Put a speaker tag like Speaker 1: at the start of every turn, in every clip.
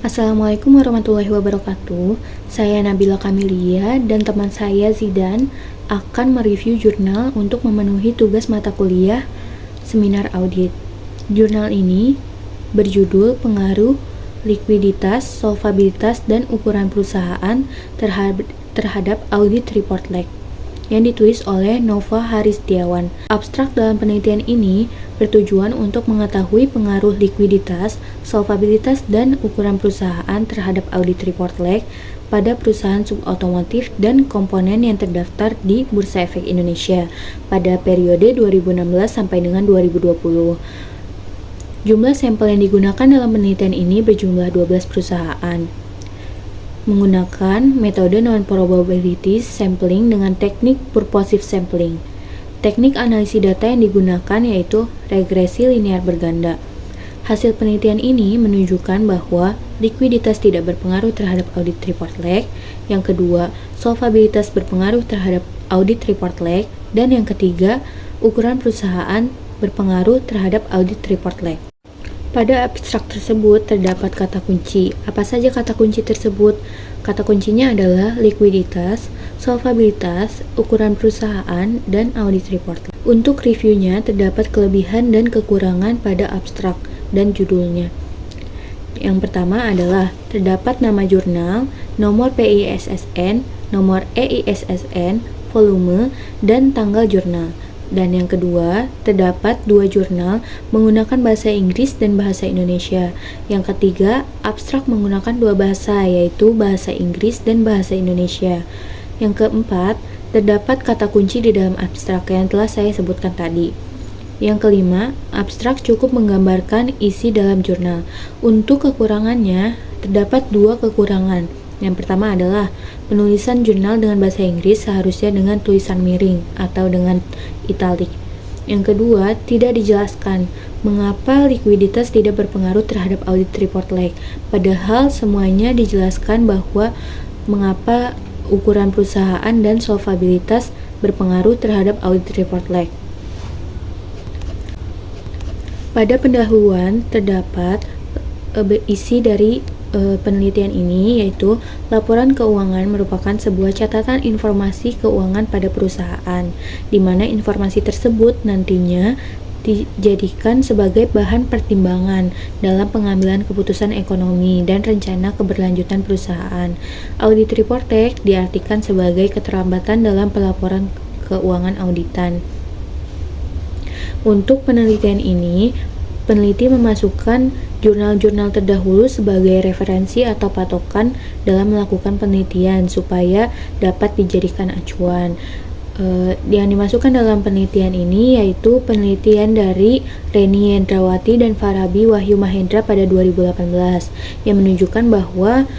Speaker 1: Assalamualaikum warahmatullahi wabarakatuh. Saya Nabila Kamilia dan teman saya Zidan akan mereview jurnal untuk memenuhi tugas mata kuliah seminar audit. Jurnal ini berjudul Pengaruh Likuiditas, Solvabilitas, dan Ukuran Perusahaan terhadap Audit Report Lag yang ditulis oleh Nova Haristiawan. Abstrak dalam penelitian ini bertujuan untuk mengetahui pengaruh likuiditas, solvabilitas, dan ukuran perusahaan terhadap audit report lag pada perusahaan subotomotif dan komponen yang terdaftar di Bursa Efek Indonesia pada periode 2016 sampai dengan 2020. Jumlah sampel yang digunakan dalam penelitian ini berjumlah 12 perusahaan. Menggunakan metode non-probability sampling dengan teknik purposive sampling. Teknik analisis data yang digunakan yaitu regresi linear berganda. Hasil penelitian ini menunjukkan bahwa likuiditas tidak berpengaruh terhadap audit report lag, yang kedua, solvabilitas berpengaruh terhadap audit report lag, dan yang ketiga, ukuran perusahaan berpengaruh terhadap audit report lag. Pada abstrak tersebut terdapat kata kunci. Apa saja kata kunci tersebut? Kata kuncinya adalah likuiditas, solvabilitas, ukuran perusahaan, dan audit report. Untuk reviewnya terdapat kelebihan dan kekurangan pada abstrak dan judulnya. Yang pertama adalah terdapat nama jurnal, nomor PISSN, nomor EISSN, volume, dan tanggal jurnal. Dan yang kedua, terdapat dua jurnal menggunakan bahasa Inggris dan bahasa Indonesia. Yang ketiga, abstrak menggunakan dua bahasa, yaitu bahasa Inggris dan bahasa Indonesia. Yang keempat, terdapat kata kunci di dalam abstrak yang telah saya sebutkan tadi. Yang kelima, abstrak cukup menggambarkan isi dalam jurnal. Untuk kekurangannya, terdapat dua kekurangan. Yang pertama adalah penulisan jurnal dengan bahasa Inggris seharusnya dengan tulisan miring atau dengan italik. Yang kedua, tidak dijelaskan mengapa likuiditas tidak berpengaruh terhadap audit report lag, padahal semuanya dijelaskan bahwa mengapa ukuran perusahaan dan solvabilitas berpengaruh terhadap audit report lag. Pada pendahuluan terdapat isi dari penelitian ini, yaitu laporan keuangan merupakan sebuah catatan informasi keuangan pada perusahaan, di mana informasi tersebut nantinya dijadikan sebagai bahan pertimbangan dalam pengambilan keputusan ekonomi dan rencana keberlanjutan perusahaan. Audit report lag diartikan sebagai keterlambatan dalam pelaporan keuangan auditan. Untuk penelitian ini, peneliti memasukkan jurnal-jurnal terdahulu sebagai referensi atau patokan dalam melakukan penelitian supaya dapat dijadikan acuan. Yang dimasukkan dalam penelitian ini yaitu penelitian dari Reni Yendrawati dan Farabi Wahyu Mahendra pada 2018 yang menunjukkan bahwa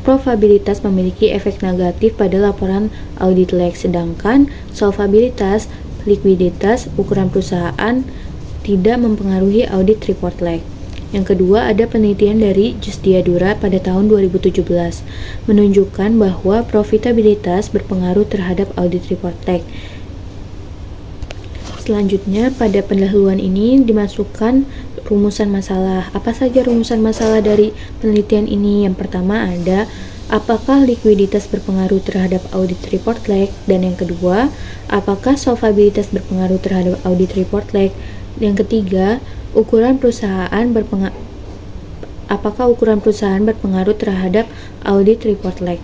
Speaker 1: probabilitas memiliki efek negatif pada laporan audit lag, sedangkan solvabilitas, likuiditas, ukuran perusahaan tidak mempengaruhi audit report lag. Yang kedua, ada penelitian dari Jusdiadura pada tahun 2017 menunjukkan bahwa profitabilitas berpengaruh terhadap audit report lag. Selanjutnya, pada pendahuluan ini dimasukkan rumusan masalah. Apa saja rumusan masalah dari penelitian ini? Yang pertama ada apakah likuiditas berpengaruh terhadap audit report lag, dan yang kedua, apakah solvabilitas berpengaruh terhadap audit report lag. Yang ketiga, apakah ukuran perusahaan berpengaruh terhadap audit report lag.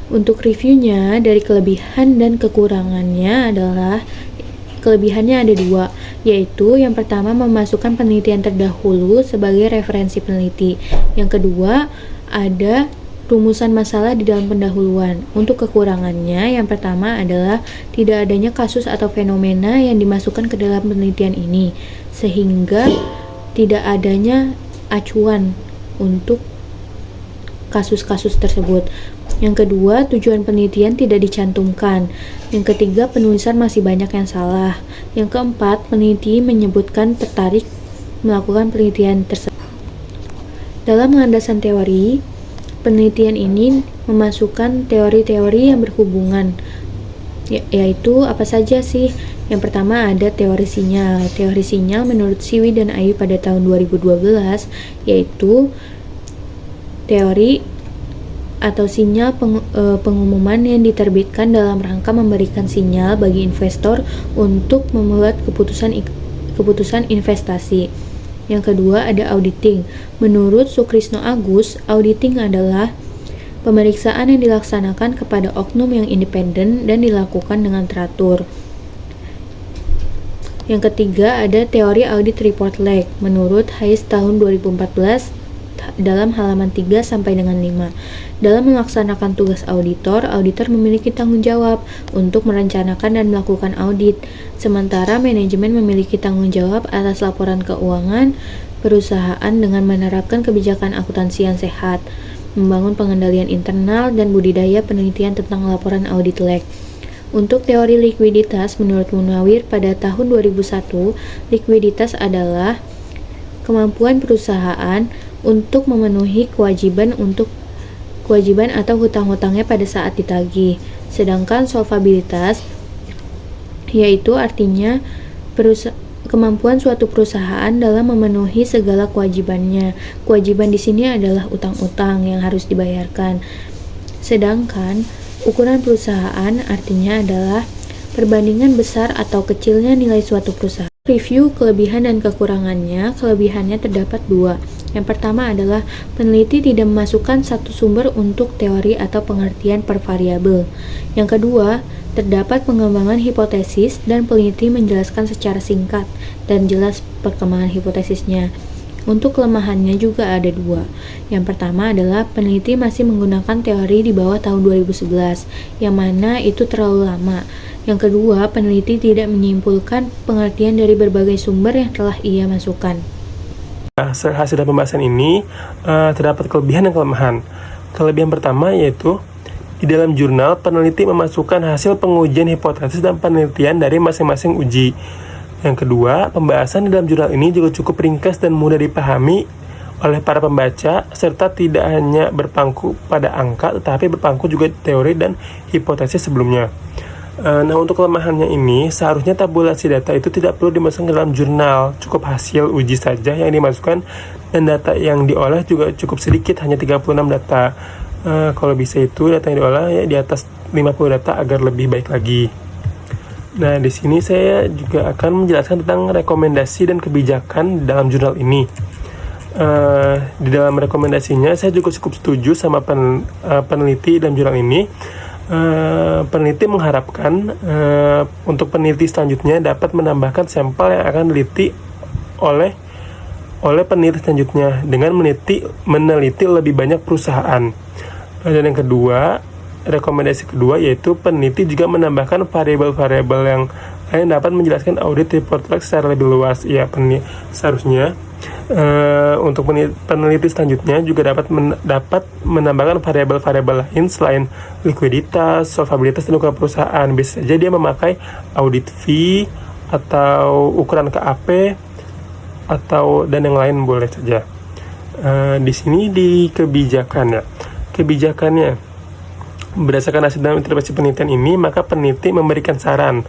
Speaker 1: Untuk reviewnya dari kelebihan dan kekurangannya adalah kelebihannya ada dua, yaitu yang pertama memasukkan penelitian terdahulu sebagai referensi peneliti. Yang kedua, ada rumusan masalah di dalam pendahuluan. Untuk kekurangannya, yang pertama adalah tidak adanya kasus atau fenomena yang dimasukkan ke dalam penelitian ini, sehingga tidak adanya acuan untuk kasus-kasus tersebut. Yang kedua, tujuan penelitian tidak dicantumkan. Yang ketiga, penulisan masih banyak yang salah. Yang keempat, peneliti menyebutkan tertarik melakukan penelitian tersebut. Dalam landasan teori, penelitian ini memasukkan teori-teori yang berhubungan, yaitu apa saja sih Yang pertama ada teori sinyal. Teori sinyal menurut Siwi dan Ayu pada tahun 2012 yaitu teori atau sinyal pengumuman yang diterbitkan dalam rangka memberikan sinyal bagi investor untuk membuat keputusan investasi. Yang kedua ada auditing. Menurut Sukrisno Agus, auditing adalah pemeriksaan yang dilaksanakan kepada oknum yang independen dan dilakukan dengan teratur. Yang ketiga ada teori audit report lag. Menurut Hayes tahun 2014 dalam halaman 3 sampai dengan 5. Dalam melaksanakan tugas auditor memiliki tanggung jawab untuk merencanakan dan melakukan audit, sementara manajemen memiliki tanggung jawab atas laporan keuangan perusahaan dengan menerapkan kebijakan akuntansi yang sehat, membangun pengendalian internal, dan budidaya penelitian tentang laporan audit lag. Untuk teori likuiditas, menurut Munawir pada tahun 2001, likuiditas adalah kemampuan perusahaan untuk memenuhi kewajiban atau hutang-hutangnya pada saat ditagih. Sedangkan solvabilitas yaitu artinya kemampuan suatu perusahaan dalam memenuhi segala kewajibannya. Kewajiban di sini adalah utang-utang yang harus dibayarkan. Sedangkan ukuran perusahaan artinya adalah perbandingan besar atau kecilnya nilai suatu perusahaan. Review kelebihan dan kekurangannya. Kelebihannya terdapat 2. Yang pertama adalah peneliti tidak memasukkan satu sumber untuk teori atau pengertian per variabel. Yang kedua, terdapat pengembangan hipotesis dan peneliti menjelaskan secara singkat dan jelas perkembangan hipotesisnya. Untuk kelemahannya juga ada 2. Yang pertama adalah peneliti masih menggunakan teori di bawah tahun 2011, yang mana itu terlalu lama. Yang kedua, peneliti tidak menyimpulkan pengertian dari berbagai sumber yang telah ia masukkan.
Speaker 2: Hasil dari pembahasan ini terdapat kelebihan dan kelemahan. Kelebihan pertama yaitu di dalam jurnal peneliti memasukkan hasil pengujian hipotesis dan penelitian dari masing-masing uji. Yang kedua, pembahasan di dalam jurnal ini juga cukup ringkas dan mudah dipahami oleh para pembaca, serta tidak hanya berpangku pada angka, tetapi berpangku juga teori dan hipotesis sebelumnya. Nah, untuk kelemahannya ini, seharusnya tabulasi data itu tidak perlu dimasukkan ke dalam jurnal, cukup hasil uji saja yang dimasukkan, dan data yang diolah juga cukup sedikit, hanya 36 data. Kalau bisa itu data yang diolah ya di atas 50 data agar lebih baik lagi. Nah, di sini saya juga akan menjelaskan tentang rekomendasi dan kebijakan dalam jurnal ini. Di dalam rekomendasinya, saya juga cukup setuju sama peneliti dalam jurnal ini. Peneliti mengharapkan untuk peneliti selanjutnya dapat menambahkan sampel yang akan diliti oleh peneliti selanjutnya dengan meneliti lebih banyak perusahaan. Dan yang kedua, rekomendasi kedua yaitu peneliti juga menambahkan variabel-variabel yang lain dapat menjelaskan audit report lag secara lebih luas. Ya, seharusnya untuk peneliti selanjutnya juga dapat menambahkan variabel-variabel lain selain likuiditas, solvabilitas, dan ukuran perusahaan. Bisa saja dia memakai audit fee atau ukuran KAP dan yang lain boleh saja. Di sini di kebijakannya berdasarkan hasil dalam intervensi penelitian ini, maka peneliti memberikan saran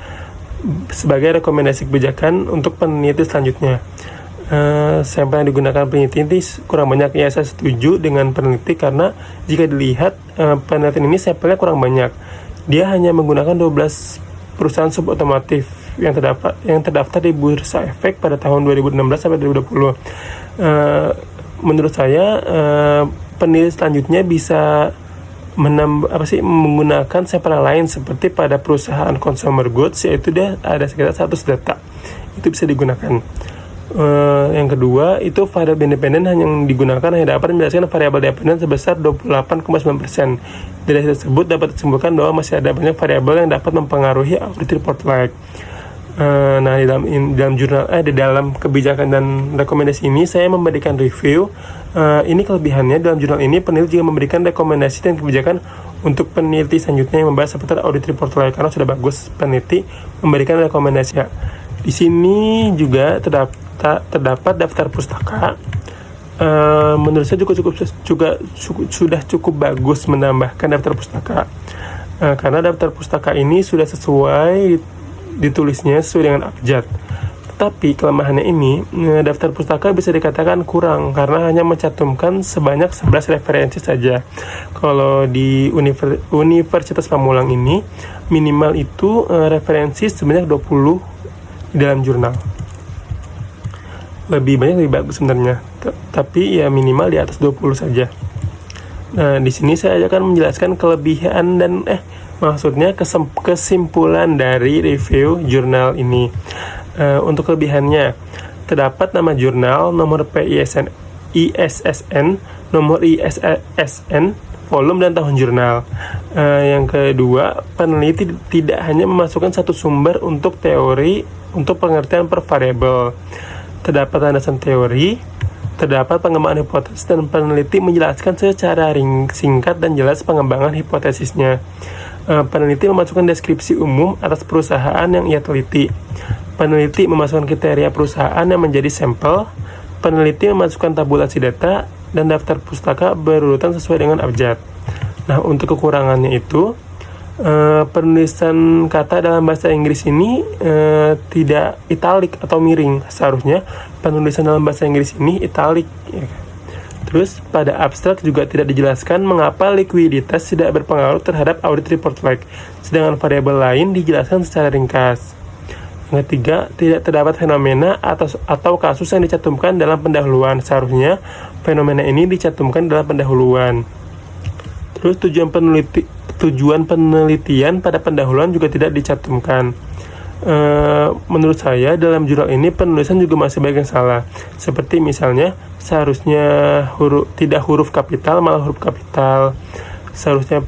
Speaker 2: sebagai rekomendasi kebijakan untuk peneliti selanjutnya. Sampel yang digunakan peneliti ini kurang banyak. Ya, saya setuju dengan peneliti karena jika dilihat penelitian ini sampelnya kurang banyak. Dia hanya menggunakan 12 perusahaan subotomotif yang terdaftar di Bursa Efek pada tahun 2016 sampai 2020. Menurut saya peneliti selanjutnya bisa menggunakan sampel lain seperti pada perusahaan consumer goods, yaitu dia ada sekitar 100 data. Itu bisa digunakan. Yang kedua, itu variabel independen yang digunakan hanya dapat menjelaskan variabel dependen sebesar 28,9%. Dari hasil tersebut dapat disimpulkan bahwa masih ada banyak variabel yang dapat mempengaruhi audit report lag. Nah, di dalam kebijakan dan rekomendasi ini saya memberikan review. Ini kelebihannya, dalam jurnal ini peneliti juga memberikan rekomendasi dan kebijakan untuk peneliti selanjutnya yang membahas seputar audit report lag, karena sudah bagus peneliti memberikan rekomendasi. Ya, di sini juga terdapat daftar pustaka. Menurut saya sudah cukup bagus menambahkan daftar pustaka, karena daftar pustaka ini sudah sesuai ditulisnya sesuai dengan abjad. Tapi kelemahannya ini, daftar pustaka bisa dikatakan kurang karena hanya mencantumkan sebanyak 11 referensi saja. Kalau di Universitas Pamulang ini, minimal itu referensi sebanyak 20 di dalam jurnal. Lebih banyak lebih bagus sebenarnya, tapi ya minimal di atas 20 saja. Nah, di sini saya akan menjelaskan kelebihan dan maksudnya kesimpulan dari review jurnal ini. Untuk kelebihannya, terdapat nama jurnal, nomor ISSN, nomor ISSN, volume dan tahun jurnal. Yang kedua, peneliti tidak hanya memasukkan satu sumber untuk teori untuk pengertian per variabel. Terdapat landasan teori, terdapat pengembangan hipotesis, dan peneliti menjelaskan secara singkat dan jelas pengembangan hipotesisnya. Peneliti memasukkan deskripsi umum atas perusahaan yang ia teliti. Peneliti memasukkan kriteria perusahaan yang menjadi sampel. Peneliti memasukkan tabulasi data dan daftar pustaka berurutan sesuai dengan abjad. Nah, untuk kekurangannya itu, penulisan kata dalam bahasa Inggris ini tidak italik atau miring. Seharusnya penulisan dalam bahasa Inggris ini italik, ya. Terus pada abstrak juga tidak dijelaskan mengapa likuiditas tidak berpengaruh terhadap audit report lag, sedangkan variabel lain dijelaskan secara ringkas. Yang ketiga, tidak terdapat fenomena atau kasus yang dicantumkan dalam pendahuluan. Seharusnya fenomena ini dicantumkan dalam pendahuluan. Terus tujuan penelitian pada pendahuluan juga tidak dicantumkan. Menurut saya dalam jurnal ini penulisan juga masih banyak yang salah. Seperti misalnya seharusnya tidak huruf kapital malah huruf kapital. Seharusnya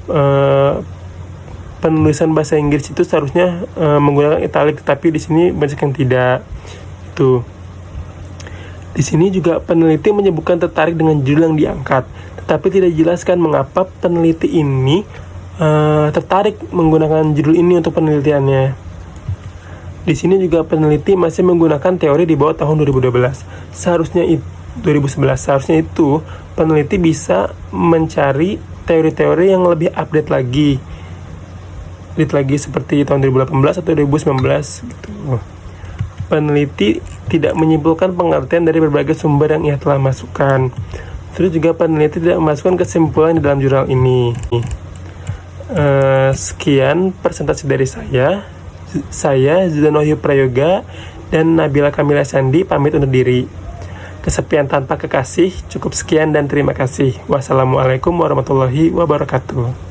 Speaker 2: penulisan bahasa Inggris itu seharusnya menggunakan italik, tapi di sini banyak yang tidak. Itu. Di sini juga peneliti menyebutkan tertarik dengan judul yang diangkat, tetapi tidak dijelaskan mengapa peneliti ini tertarik menggunakan judul ini untuk penelitiannya. Di sini juga peneliti masih menggunakan teori di bawah tahun 2012. Seharusnya 2011. Seharusnya itu peneliti bisa mencari teori-teori yang lebih update lagi. Seperti tahun 2018 atau 2019 gitu. Peneliti tidak menyimpulkan pengertian dari berbagai sumber yang ia telah masukkan. Terus juga peneliti tidak memasukkan kesimpulan di dalam jurnal ini. Sekian presentasi dari saya. Saya Zidan Wahyu Prayoga dan Nabila Kamila Sandi pamit undur diri. Kesepian tanpa kekasih, cukup sekian dan terima kasih. Wassalamualaikum warahmatullahi wabarakatuh.